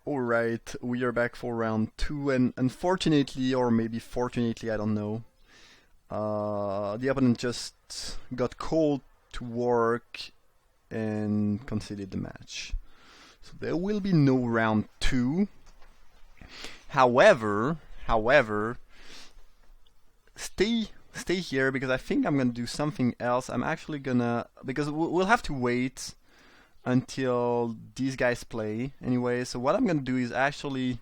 Alright, we are back for round two, and unfortunately, or maybe fortunately, I don't know, the opponent just got called to work and conceded the match. So there will be no round two. However, stay here because I think I'm gonna do something else. I'm actually gonna, because we'll have to wait until these guys play anyway. So what I'm gonna do is actually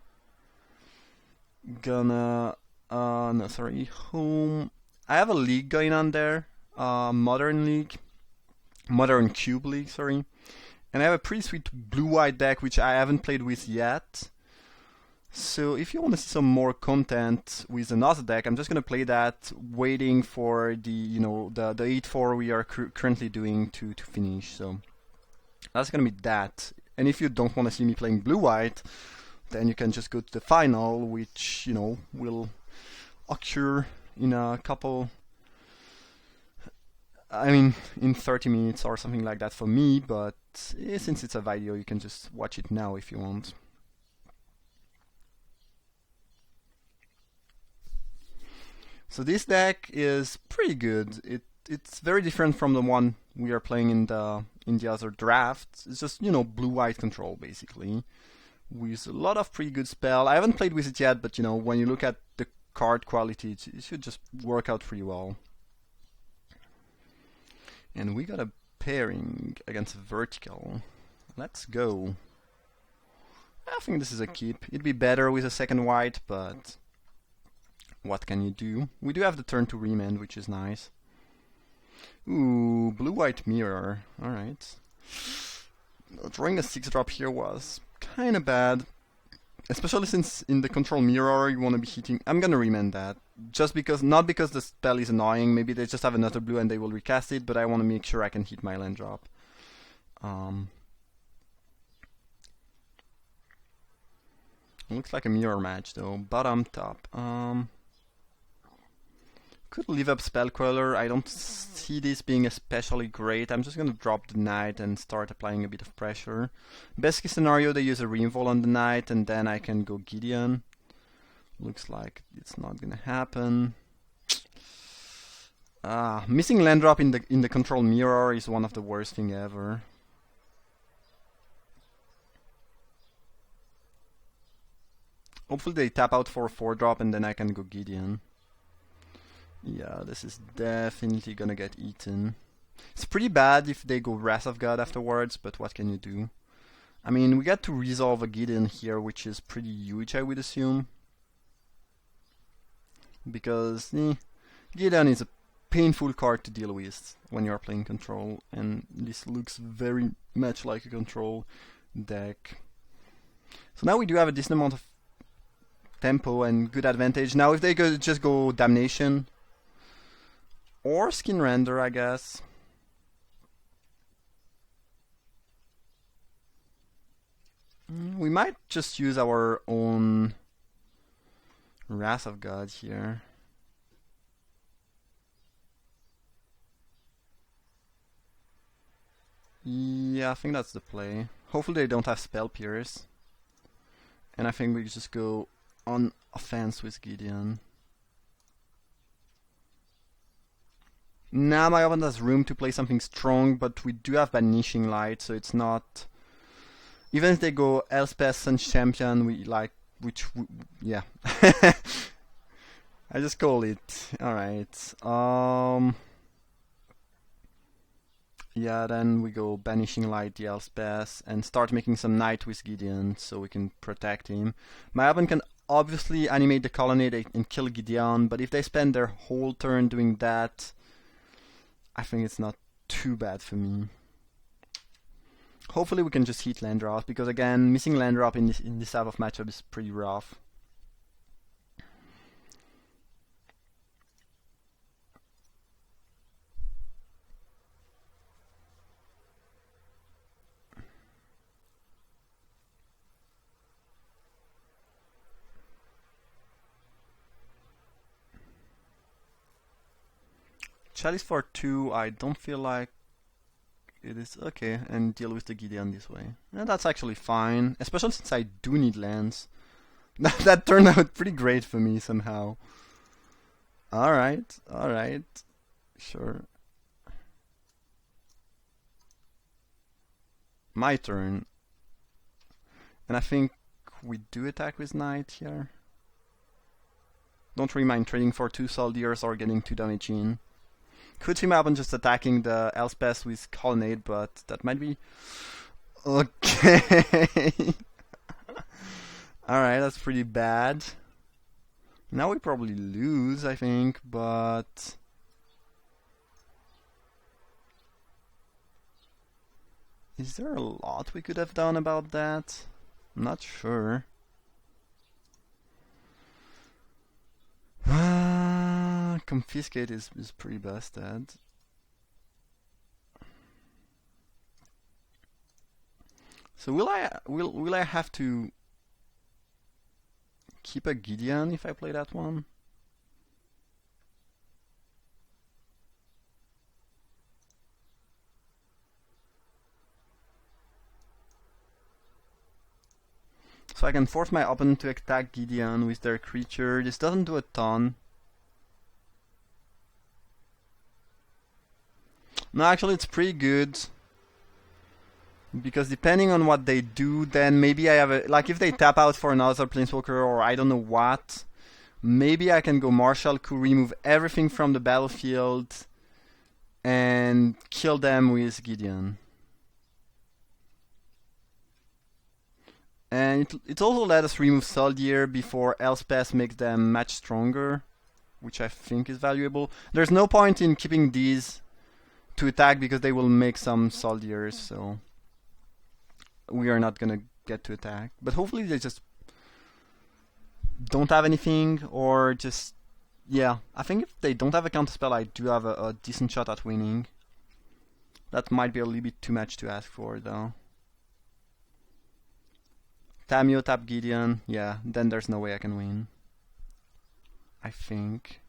gonna no, sorry, home. I have a league going on there, Modern Cube League, sorry, and I have a pretty sweet blue-white deck which I haven't played with yet. So if you want to see some more content with another deck, I'm just gonna play that, waiting for the the 8-4 we are currently doing to finish. So that's gonna be that. And if you don't want to see me playing blue-white, then you can just go to the final, which will occur in a couple. I mean, in 30 minutes or something like that for me. But since it's a video, you can just watch it now if you want. So this deck is pretty good. It's very different from the one we are playing in the other draft. It's just blue-white control basically, with a lot of pretty good spell. I haven't played with it yet, but when you look at the card quality, it should just work out pretty well. And we got a pairing against Vertical. Let's go. I think this is a keep. It'd be better with a second white, but what can you do? We do have the turn to remand, which is nice. Ooh, blue-white mirror. Alright. Drawing a 6-drop here was kinda bad. Especially since in the control mirror you want to be hitting. I'm gonna remand that. Just because, not because the spell is annoying, maybe they just have another blue and they will recast it, but I want to make sure I can hit my land drop. Looks like a mirror match though. Bottom, top. Could leave up Spellqueller. I don't see this being especially great. I'm just gonna drop the knight and start applying a bit of pressure. Best case scenario, they use a reinvol on the knight and then I can go Gideon. Looks like it's not gonna happen. Missing land drop in the control mirror is one of the worst thing ever. Hopefully they tap out for a 4-drop and then I can go Gideon. Yeah, this is definitely gonna get eaten. It's pretty bad if they go Wrath of God afterwards, but what can you do? I mean, we got to resolve a Gideon here, which is pretty huge, I would assume. Because Gideon is a painful card to deal with when you're playing control, and this looks very much like a control deck. So now we do have a decent amount of tempo and good advantage. Now if they just go Damnation, or Skin Render, I guess. We might just use our own Wrath of God here. Yeah, I think that's the play. Hopefully they don't have Spell Pierce. And I think we just go on offense with Gideon. Now my opponent has room to play something strong, but we do have Banishing Light, so it's not. Even if they go Elspeth, Sun's Champion, yeah. I just call it. Alright. Yeah, then we go Banishing Light the Elspeth and start making some Knight with Gideon so we can protect him. My opponent can obviously animate the Colonnade and kill Gideon, but if they spend their whole turn doing that, I think it's not too bad for me. Hopefully we can just hit land drop, because again, missing land drop in this type of matchup is pretty rough. Chalice for 2, I don't feel like it is okay, and deal with the Gideon this way. And that's actually fine, especially since I do need lands. That turned out pretty great for me somehow. Alright, alright. Sure. My turn. And I think we do attack with Knight here. Don't really mind trading for 2 soldiers or getting 2 damage in. Could team up on just attacking the Elspeth with Colonnade, but that might be... Okay. Alright, that's pretty bad. Now we probably lose, I think, but... Is there a lot we could have done about that? I'm not sure. Confiscate is pretty busted. So will I have to keep a Gideon if I play that one? So I can force my opponent to attack Gideon with their creature. This doesn't do a ton. No, actually it's pretty good. Because depending on what they do, then maybe I have a... Like if they tap out for another Planeswalker or I don't know what, maybe I can go Martial Coup, remove everything from the battlefield, and kill them with Gideon. And it also let us remove Soldier before Elspeth makes them much stronger, which I think is valuable. There's no point in keeping these to attack because they will make some Soldiers, so we are not gonna get to attack. But hopefully they just don't have anything, or just... Yeah, I think if they don't have a counterspell, I do have a decent shot at winning. That might be a little bit too much to ask for, though. Tamiyo, tap Gideon, yeah, then there's no way I can win. I think.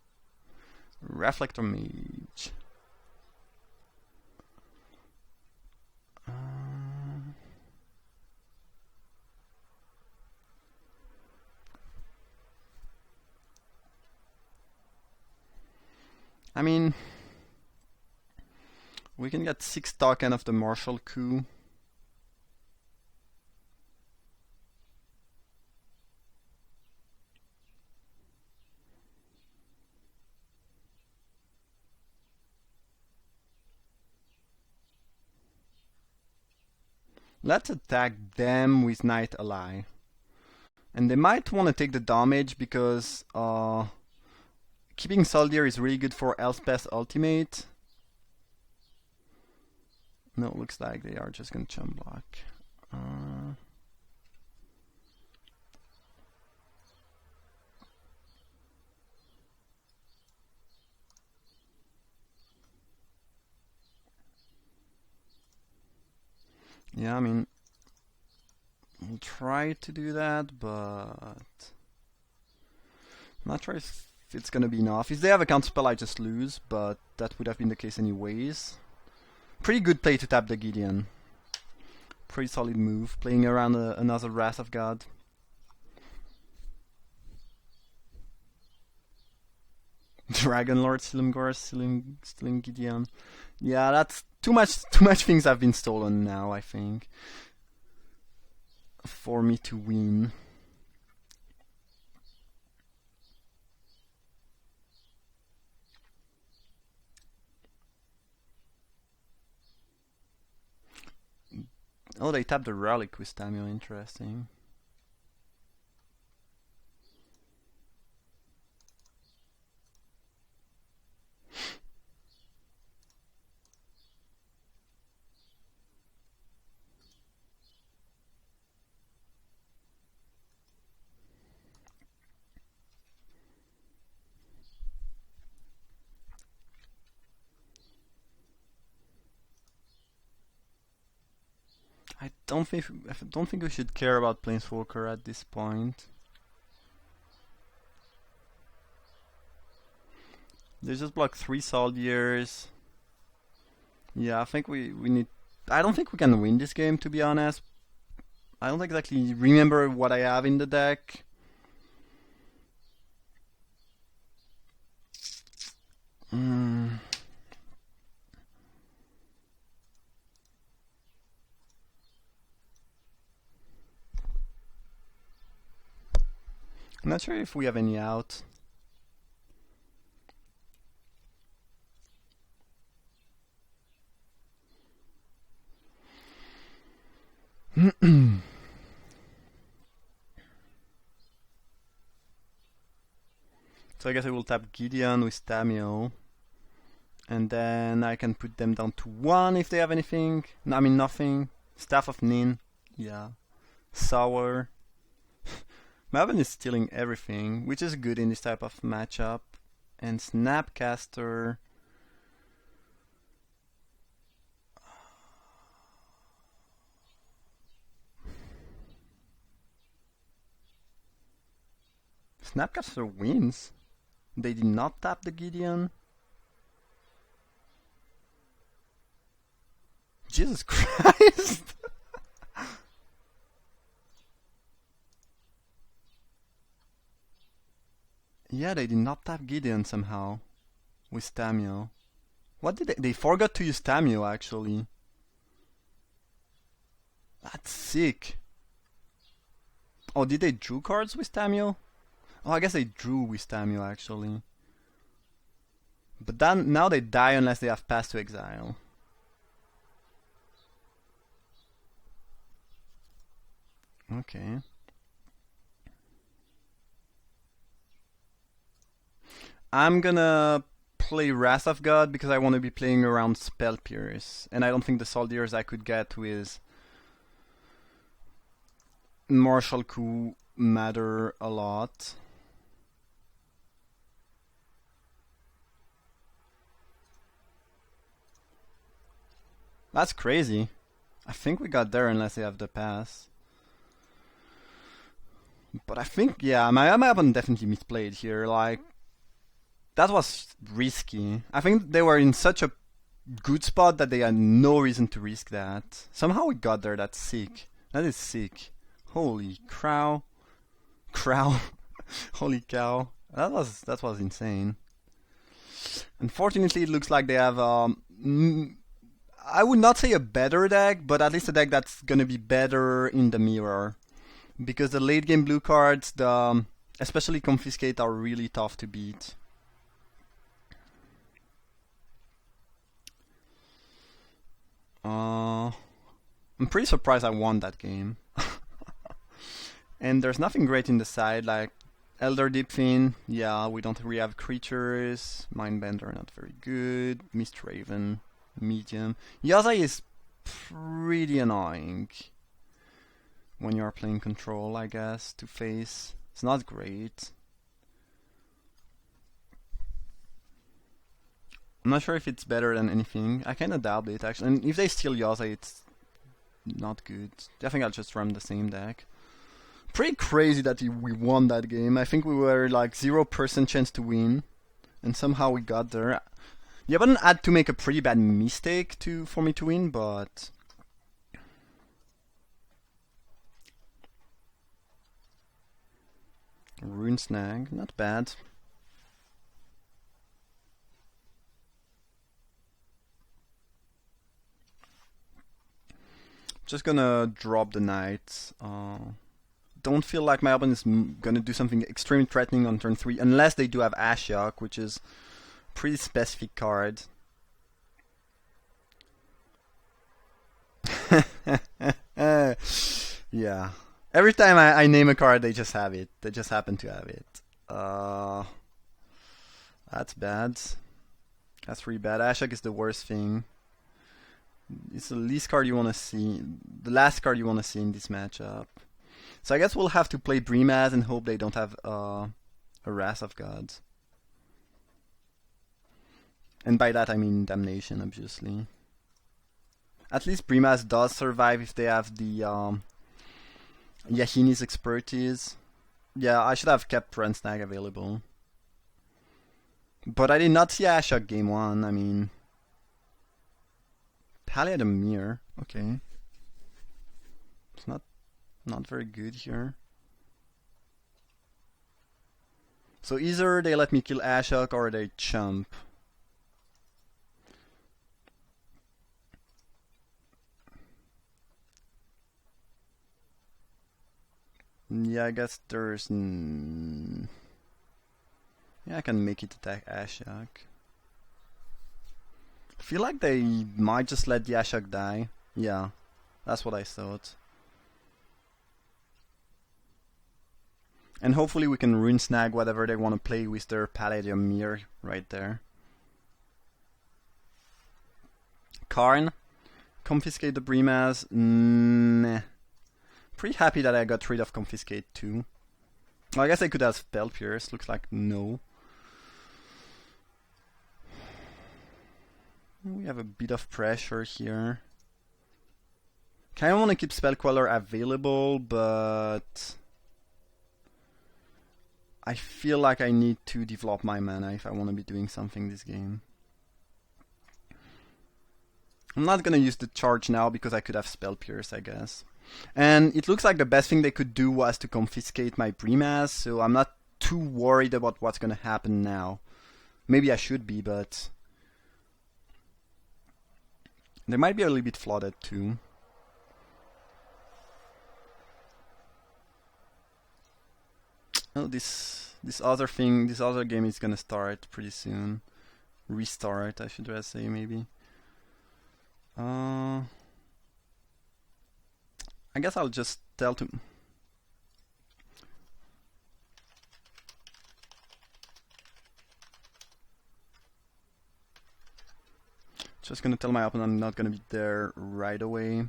Reflector Mage. I mean, we can get 6 token of the Martial Coup. Let's attack them with Knight Ally. And they might want to take the damage because keeping Soldier is really good for Elspeth's ultimate. No, it looks like they are just gonna chump block. Yeah, I mean, we'll try to do that, but I'm not sure if it's gonna be enough. If they have a counterspell, I just lose, but that would have been the case anyways. Pretty good play to tap the Gideon. Pretty solid move, playing around another Wrath of God. Dragon Lord, Silumgar, stealing Gideon. Yeah, that's too much things have been stolen now, I think, for me to win. Oh, they tapped the Relic with Tamiyo, interesting. I don't think we should care about Planeswalker at this point. They just block 3 Soldiers. Yeah, I think we need I don't think we can win this game, to be honest. I don't exactly remember what I have in the deck. Mm. I'm not sure if we have any out. So I guess I will tap Gideon with Tamio. And then I can put them down to 1 if they have anything. No, I mean nothing. Staff of Nin. Yeah. Sour. Maven is stealing everything, which is good in this type of matchup. And Snapcaster. Snapcaster wins. They did not tap the Gideon. Jesus Christ! Yeah, they did not tap Gideon somehow. With Tamio. What did they forgot to use Tamio actually. That's sick. Oh, did they drew cards with Tamio? Oh, I guess they drew with Tamio actually. But then now they die unless they have Pass to Exile. Okay. I'm gonna play Wrath of God because I want to be playing around Spell Pierce, and I don't think the Soldiers I could get with Martial Coup matter a lot. That's crazy. I think we got there unless they have the pass. But I think, yeah, my Amaban definitely misplayed here. Like, that was risky. I think they were in such a good spot that they had no reason to risk that. Somehow we got there. That's sick. That is sick. Holy crow. Crow. Holy cow. That was insane. Unfortunately, it looks like they have I would not say a better deck, but at least a deck that's gonna be better in the mirror. Because the late game blue cards, especially Confiscate, are really tough to beat. I'm pretty surprised I won that game. And there's nothing great in the side, like Elder Deepfin, yeah, we don't really have creatures. Mindbender, not very good. Mistraven, medium. Yasai is pretty annoying when you are playing control, I guess, to face. It's not great. I'm not sure if it's better than anything. I kinda doubt it, actually. And if they steal Yasai, it's not good. I think I'll just run the same deck. Pretty crazy that we won that game. I think we were like 0% chance to win, and somehow we got there. Yevon had to make a pretty bad mistake for me to win, but Rune Snag, not bad. Just gonna drop the knight. Don't feel like my opponent is gonna do something extremely threatening on turn 3, unless they do have Ashiok, which is a pretty specific card. Yeah. Every time I name a card, they just have it. They just happen to have it. That's bad. That's really bad. Ashiok is the worst thing. It's the least card you want to see. The last card you want to see in this matchup. So I guess we'll have to play Brimaz and hope they don't have a Wrath of Gods. And by that I mean Damnation, obviously. At least Brimaz does survive if they have the Yahini's expertise. Yeah, I should have kept Run Snag available. But I did not see Ashiok game 1, I mean... Palladium Mirror. Okay. It's not very good here. So either they let me kill Ashok or they chump. Yeah, I guess there's... yeah, I can make it attack Ashok. I feel like they might just let the Ashok die. Yeah, that's what I thought. And hopefully we can rune snag whatever they want to play with their Palladium Mirror right there. Karn. Confiscate the Brimaz. Nah. Pretty happy that I got rid of Confiscate too. Well, I guess I could have Spell Pierce. Looks like no. We have a bit of pressure here. Kinda wanna keep Spell Queller available, but I feel like I need to develop my mana if I wanna be doing something this game. I'm not gonna use the charge now because I could have Spell Pierce, I guess. And it looks like the best thing they could do was to confiscate my Brimaz, so I'm not too worried about what's gonna happen now. Maybe I should be, but they might be a little bit flooded too. Oh, this other game is gonna start pretty soon. Restart, I should rather say, maybe. I guess I'll just tell to... Just gonna tell my opponent I'm not gonna be there right away.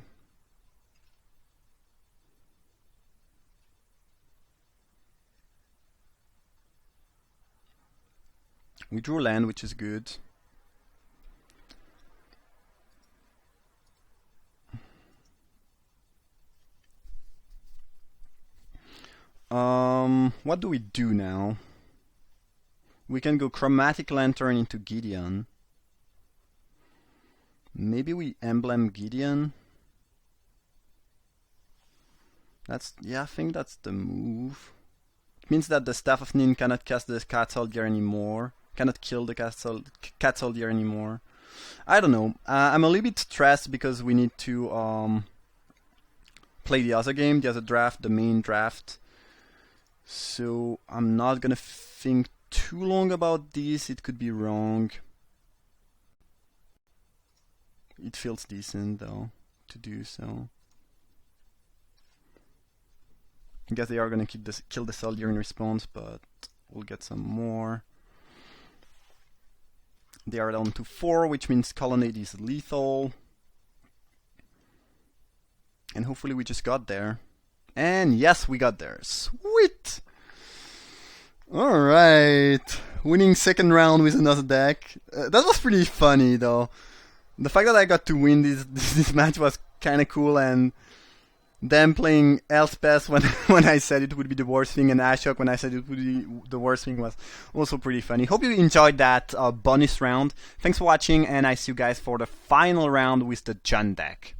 We drew land, which is good. What do we do now? We can go Chromatic Lantern into Gideon. Maybe we Emblem Gideon. Yeah, I think that's the move. It means that the Staff of Nin cannot cast the Cat Soldier anymore. Cannot kill the Cat Soldier anymore. I don't know. I'm a little bit stressed because we need to play the other game, the other draft, the main draft. So I'm not gonna think too long about this. It could be wrong. It feels decent though to do so. I guess they are gonna kill the soldier in response, but we'll get some more. They are down to 4, which means Colonnade is lethal. And hopefully we just got there. And yes, we got there. Sweet! Alright. Winning second round with another deck. That was pretty funny though. The fact that I got to win this match was kinda cool, and them playing Elspeth when I said it would be the worst thing, and Ashok when I said it would be the worst thing, was also pretty funny. Hope you enjoyed that bonus round. Thanks for watching, and I see you guys for the final round with the Jund deck.